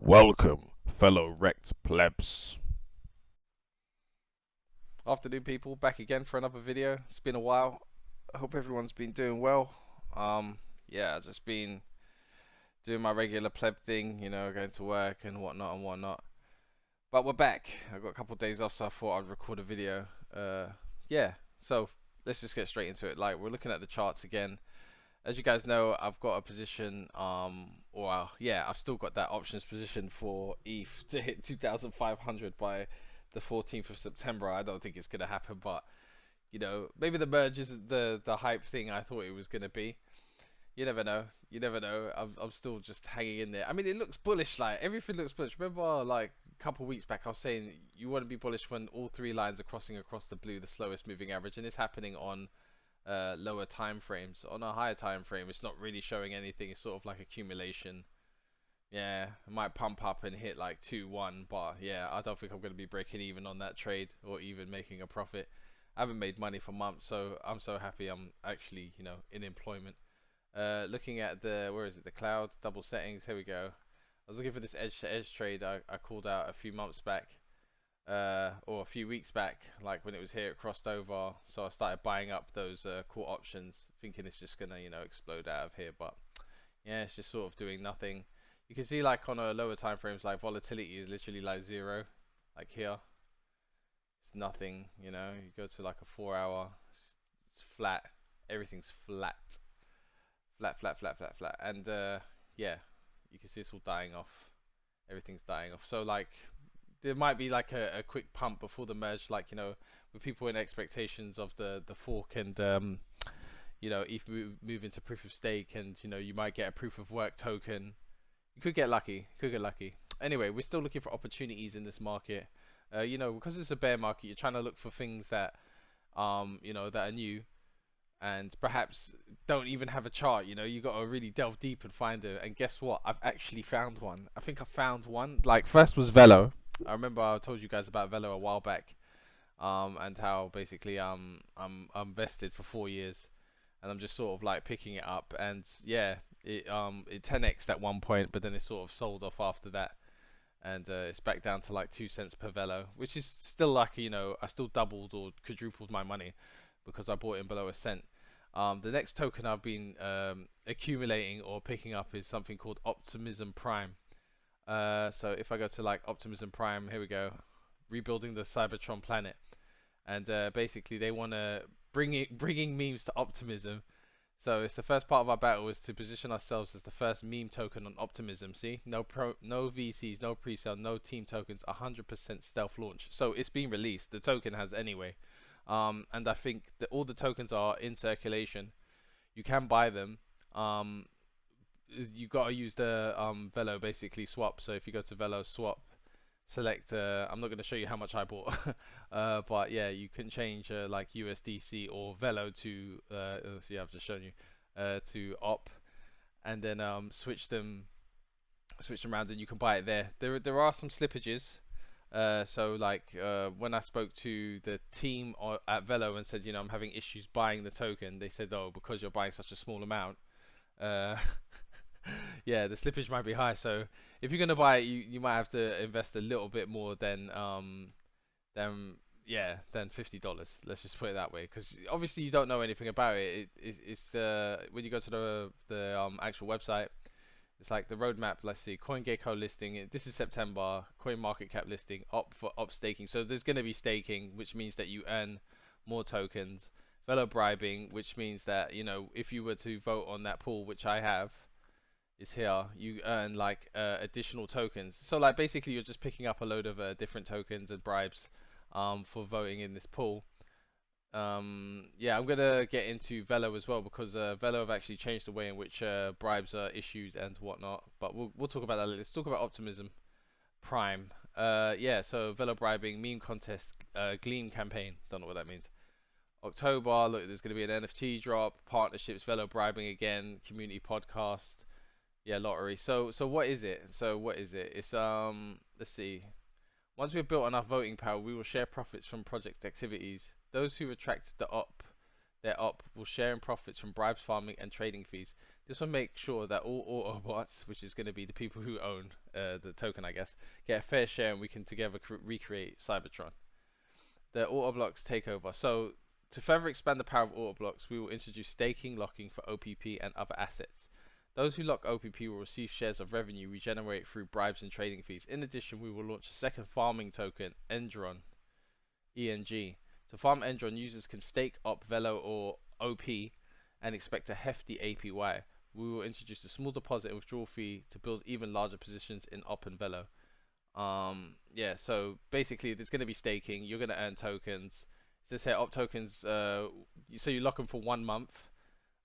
Welcome, fellow wrecked plebs. Afternoon, people, back again for another video. It's been a while. I hope everyone's been doing well. Yeah, just been doing my regular pleb thing, going to work and whatnot and whatnot. But we're back. I got a couple of days off, so I thought I'd record a video. Yeah, so let's just get straight into it. Like, we're looking at the charts again. As you guys know, I've got a position, yeah, I've still got that options position for ETH to hit 2,500 by the 14th of September. I don't think it's gonna happen, but maybe the merge isn't the hype thing I thought it was gonna be. You never know. You never know. I'm still just hanging in there. I mean, it looks bullish. Like everything looks bullish. Remember, like a couple of weeks back, I was saying you want to be bullish when all three lines are crossing across the blue, the slowest moving average, and it's happening on lower time frames. On a higher time frame, it's not really showing anything. It's sort of like accumulation. Yeah, it might pump up and hit like 2-1, but yeah, I don't think I'm going to be breaking even on that trade or even making a profit. I haven't made money for months, so I'm so happy I'm actually, in employment. Looking at where is it, the clouds, double settings, here we go. I was looking for this edge to edge trade I called out a few months back, or a few weeks back, like when it was here, it crossed over, so I started buying up those call options, thinking it's just gonna, explode out of here, but yeah, it's just sort of doing nothing. You can see like on a lower time frames, like volatility is literally like zero, like here, it's nothing, you go to like a 4 hour, it's flat, everything's flat, flat, flat, flat, flat, flat, and yeah, you can see it's all dying off, everything's dying off, so like, there might be like a quick pump before the merge, like with people in expectations of the fork and if we move into proof of stake, and you might get a proof of work token. You could get lucky. Could get lucky. Anyway, we're still looking for opportunities in this market. Because it's a bear market, you're trying to look for things that that are new and perhaps don't even have a chart. You got to really delve deep and find it. And guess what? I've actually found one. I think I found one. Like first was Velo. I remember I told you guys about Velo a while back. And how basically I'm vested for 4 years, and I'm just sort of like picking it up, and yeah, it 10x'd at one point, but then it sort of sold off after that, and it's back down to like 2 cents per velo, which is still like I still doubled or quadrupled my money because I bought in below a cent. The next token I've been accumulating or picking up is something called Optimism Prime. So if I go to like Optimism Prime, here we go, rebuilding the Cybertron planet, and basically they want to bringing memes to Optimism. So it's the first part of our battle is to position ourselves as the first meme token on Optimism. See, no VCs, no pre-sale, no team tokens, 100% stealth launch. So it's been released. The token has anyway, and I think that all the tokens are in circulation. You can buy them. Um, you got to use the Velo basically swap. So if you go to Velo swap, select I'm not going to show you how much I bought, but yeah, you can change like USDC or Velo to yeah, I've just shown you to op, and then switch them around, and you can buy it there. There are some slippages. So like when I spoke to the team at Velo and said, I'm having issues buying the token, they said, oh, because you're buying such a small amount, uh, yeah, the slippage might be high. So if you're gonna buy it, you might have to invest a little bit more than yeah, than $50. Let's just put it that way, because obviously you don't know anything about it. It's when you go to the actual website, it's like the roadmap. Let's see, CoinGecko listing. This is September. Coin market cap listing. Op staking. So there's gonna be staking, which means that you earn more tokens. Velo bribing, which means that if you were to vote on that pool, which I have, is here, you earn like additional tokens. So like basically you're just picking up a load of different tokens and bribes for voting in this pool. Yeah, I'm gonna get into Velo as well, because Velo have actually changed the way in which bribes are issued and whatnot. But we'll talk about that later. Let's talk about Optimism Prime. Yeah, so Velo bribing, meme contest, Gleam campaign. Don't know what that means. October, look, there's gonna be an NFT drop, partnerships, Velo bribing again, community podcast. Yeah, lottery. So what is it? So what is it? It's let's see. Once we've built enough voting power, we will share profits from project activities. Those who attract their op will share in profits from bribes, farming, and trading fees. This will make sure that all Autobots, which is going to be the people who own the token, I guess, get a fair share, and we can together recreate Cybertron. The Autoblocks takeover. So to further expand the power of Autoblocks, we will introduce staking locking for OPP and other assets. Those who lock OPP will receive shares of revenue we generate through bribes and trading fees. In addition, we will launch a second farming token, Endron, ENG. To farm Endron, users can stake Op, Velo, or OP and expect a hefty APY. We will introduce a small deposit and withdrawal fee to build even larger positions in Op and Velo. Yeah, so basically there's going to be staking. You're going to earn tokens. So say Op tokens, so you lock them for 1 month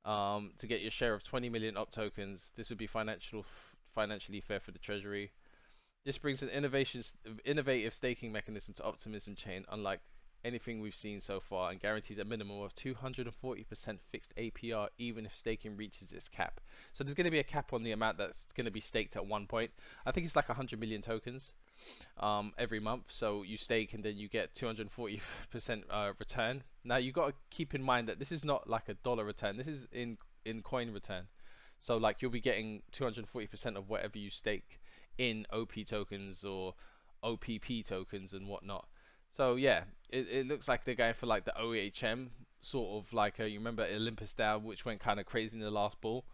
to get your share of 20 million Op tokens. This would be financially fair for the treasury. This brings an innovative staking mechanism to Optimism chain, unlike anything we've seen so far, and guarantees a minimum of 240% fixed APR even if staking reaches its cap. So there's going to be a cap on the amount that's going to be staked at one point. I think it's like 100 million tokens every month. So you stake and then you get 240% return. Now you got to keep in mind that this is not like a dollar return. This is in coin return. So like you'll be getting 240% of whatever you stake in OP tokens or OPP tokens and whatnot. So yeah, it looks like they're going for like the OHM sort of like you remember Olympus Down, which went kind of crazy in the last ball.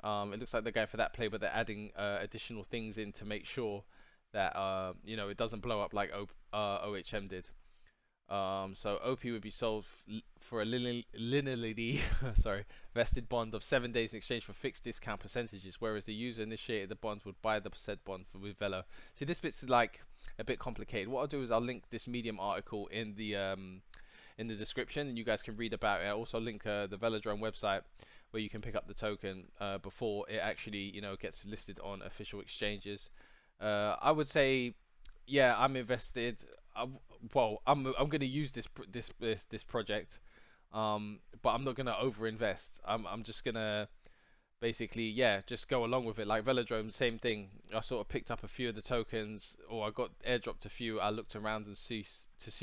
It looks like they're going for that play, but they're adding additional things in to make sure that it doesn't blow up like OHM did. So OP would be sold for a linearly sorry, vested bond of 7 days in exchange for fixed discount percentages, whereas the user initiated the bonds would buy the said bond with Velo. See, this bit's like a bit complicated. What I'll do is I'll link this Medium article in the description, and you guys can read about it. I'll also link the Velodrome website where you can pick up the token before it actually gets listed on official exchanges. I would say, yeah, I'm invested. I'm gonna use this project, but I'm not gonna over invest. I'm just gonna basically, yeah, just go along with it. Like Velodrome, same thing. I sort of picked up a few of the tokens, or I got airdropped a few. I looked around and see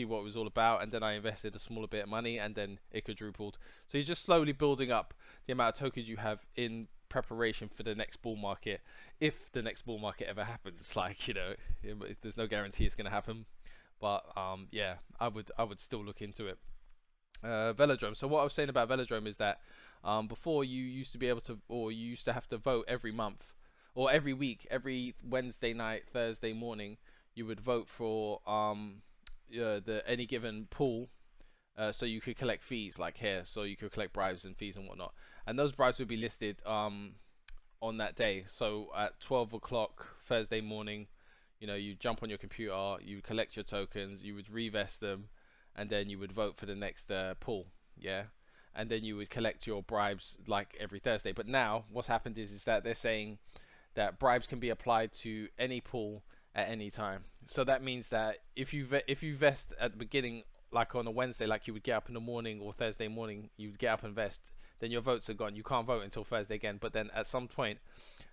what it was all about, and then I invested a smaller bit of money, and then it quadrupled. So you're just slowly building up the amount of tokens you have in preparation for the next bull market, if the next bull market ever happens. Like there's no guarantee it's gonna happen, but yeah, I would still look into it. Velodrome. So what I was saying about Velodrome is that before you used to be able to, or you used to have to vote every month, or every week, every Wednesday night, Thursday morning, you would vote for the any given pool. So you could collect fees like here, so you could collect bribes and fees and whatnot, and those bribes would be listed on that day. So at 12 o'clock Thursday morning, you jump on your computer, you collect your tokens, you would revest them, and then you would vote for the next pool. Yeah. And then you would collect your bribes like every Thursday. But now what's happened is that they're saying that bribes can be applied to any pool at any time. So that means that if you vest at the beginning, like on a Wednesday, like you would get up in the morning or Thursday morning, you would get up and vest, then your votes are gone. You can't vote until Thursday again. But then at some point,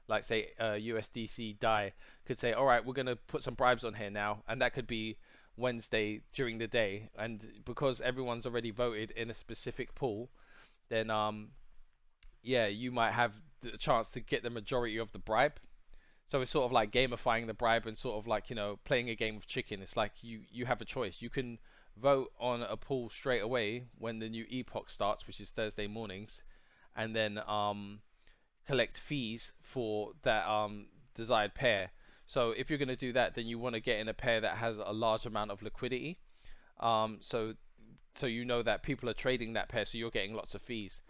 like say USDC die could say, all right, we're gonna put some bribes on here now, and that could be Wednesday during the day, and because everyone's already voted in a specific pool, then yeah, you might have the chance to get the majority of the bribe. So it's sort of like gamifying the bribe and sort of like playing a game of chicken. It's like you have a choice. You can vote on a pool straight away when the new epoch starts, which is Thursday mornings, and then collect fees for that desired pair. So if you're going to do that, then you want to get in a pair that has a large amount of liquidity. So you know that people are trading that pair, so you're getting lots of fees.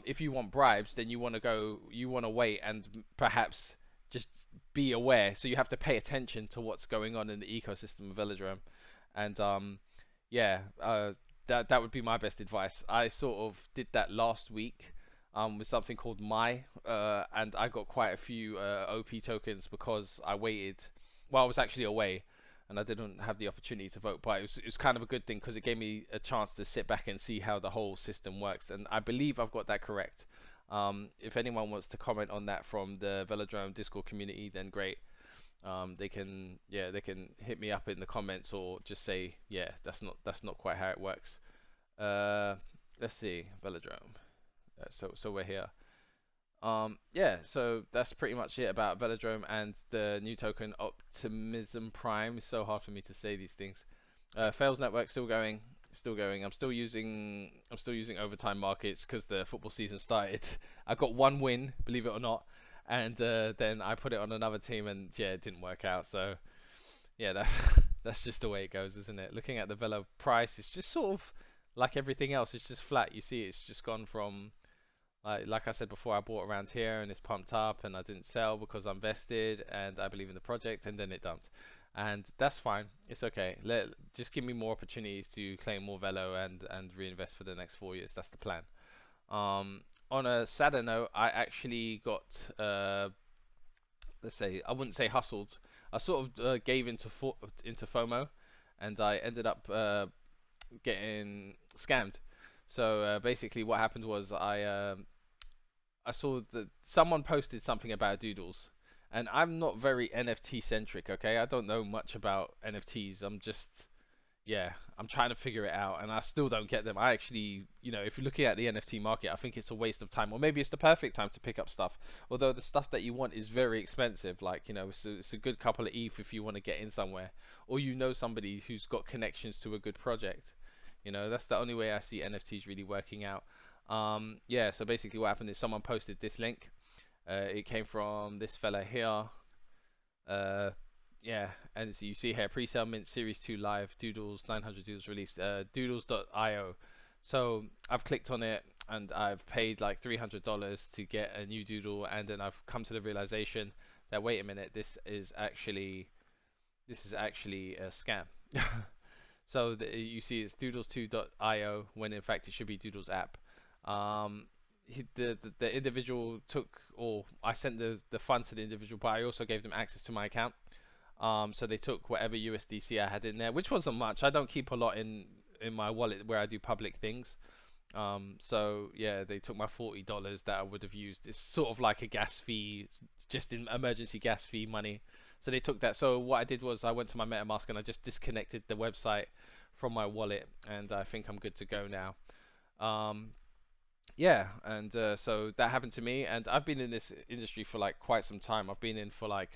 If you want bribes, then you want to wait and perhaps just be aware. So you have to pay attention to what's going on in the ecosystem of Velodrome, and yeah, that would be my best advice. I sort of did that last week with something called and I got quite a few OP tokens because I waited. Well, I was actually away, and I didn't have the opportunity to vote, but it was kind of a good thing because it gave me a chance to sit back and see how the whole system works, and I believe I've got that correct. If anyone wants to comment on that from the Velodrome Discord community, then great. They can hit me up in the comments or just say, yeah, that's not quite how it works. Uh, let's see, Velodrome. So we're here. Yeah, so that's pretty much it about Velodrome and the new token Optimism Prime. It's so hard for me to say these things. Fails network still going, still going. I'm still using overtime markets because the football season started. I got one win, believe it or not, and then I put it on another team, and yeah, it didn't work out. So yeah, that's just the way it goes, isn't it? Looking at the Velo price, it's just sort of like everything else. It's just flat. You see, it's just gone from like I said before, I bought around here and it's pumped up, and I didn't sell because I'm vested and I believe in the project, and then it dumped. And that's fine. It's okay. Just give me more opportunities to claim more Velo and reinvest for the next 4 years. That's the plan. Um, on a sadder note, I actually got let's say I wouldn't say hustled. I sort of gave into FOMO, and I ended up getting scammed. So basically, what happened was I saw that someone posted something about doodles, and I'm not very NFT centric. Okay, I don't know much about NFTs. Yeah, I'm trying to figure it out, and I still don't get them. I actually, if you're looking at the NFT market, I think it's a waste of time, or maybe it's the perfect time to pick up stuff. Although the stuff that you want is very expensive, like it's a good couple of ETH if you want to get in somewhere, or somebody who's got connections to a good project. That's the only way I see NFTs really working out. Yeah, so basically what happened is someone posted this link. It came from this fella here. Uh, yeah, and so you see here pre-sale mint series 2 live doodles 900 doodles released doodles.io. So I've clicked on it and I've paid like $300 to get a new doodle, and then I've come to the realization that wait a minute, this is actually a scam. So you see it's doodles2.io when in fact it should be Doodles app. The individual took, or I sent the funds to the individual, but I also gave them access to my account. So they took whatever USDC I had in there, which wasn't much. I don't keep a lot in my wallet where I do public things. So yeah, they took my $40 that I would have used. It's sort of like a gas fee, just in emergency gas fee money. So they took that. So what I did was I went to my MetaMask and I just disconnected the website from my wallet, and I think I'm good to go now. Um, yeah, and so that happened to me, and I've been in this industry for like quite some time. I've been in for like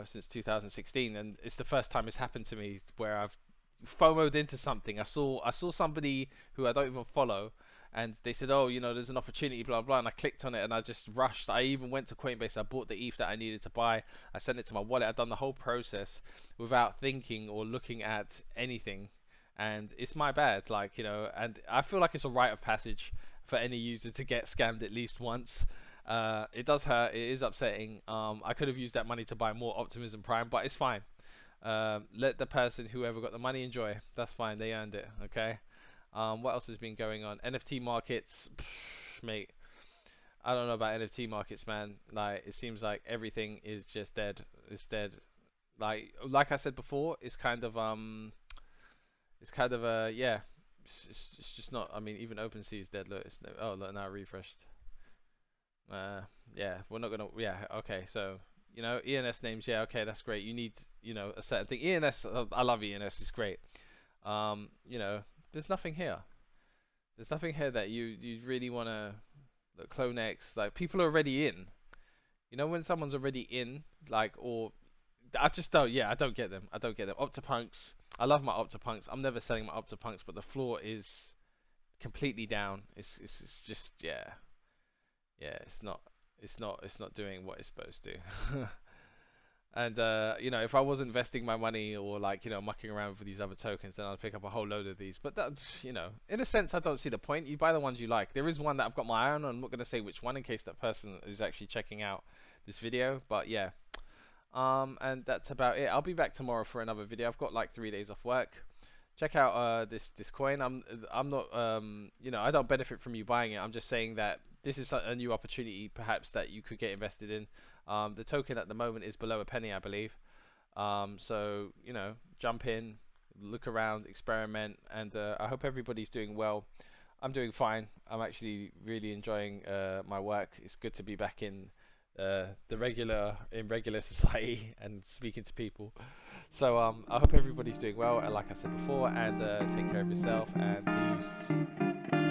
since 2016, and it's the first time it's happened to me where I've FOMO'd into something. I saw somebody who I don't even follow, and they said, "Oh, there's an opportunity, blah blah," and I clicked on it and I just rushed. I even went to Coinbase. I bought the ETH that I needed to buy. I sent it to my wallet. I'd done the whole process without thinking or looking at anything, and it's my bad. Like and I feel like it's a rite of passage for any user to get scammed at least once. It does hurt. It is upsetting. I could have used that money to buy more Optimism Prime, but it's fine. Let the person, whoever got the money, enjoy. That's fine. They earned it. Okay. What else has been going on? NFT markets, mate. I don't know about NFT markets, man. Like, it seems like everything is just dead. It's dead. Like I said before, it's kind of yeah. It's just not. I mean, even OpenSea is dead. Look, oh look, now I refreshed. Uh, yeah, we're not gonna. Yeah, okay. So ENS names. Yeah, okay, that's great. You need a certain thing. ENS. I love ENS. It's great. Um, you know, there's nothing here. There's nothing here that you really wanna look. Clone X. Like people are already in. When someone's already in, like, or I just don't. Yeah, I don't get them. I don't get them. Optipunks. I love my Optipunks. I'm never selling my Optipunks, but the floor is completely down. It's just yeah. It's not doing what it's supposed to. And if I was investing my money or like mucking around with these other tokens, then I'd pick up a whole load of these. But that, in a sense, I don't see the point. You buy the ones you like. There is one that I've got my eye on. I'm not gonna say which one in case that person is actually checking out this video. But yeah, and that's about it. I'll be back tomorrow for another video. I've got like 3 days off work. Check out this coin. I'm not I don't benefit from you buying it. I'm just saying that this is a new opportunity perhaps that you could get invested in. The token at the moment is below a penny, I believe. So jump in, look around, experiment, and I hope everybody's doing well. I'm doing fine. I'm actually really enjoying my work. It's good to be back in regular society and speaking to people. So I hope everybody's doing well, like I said before, and take care of yourself and peace.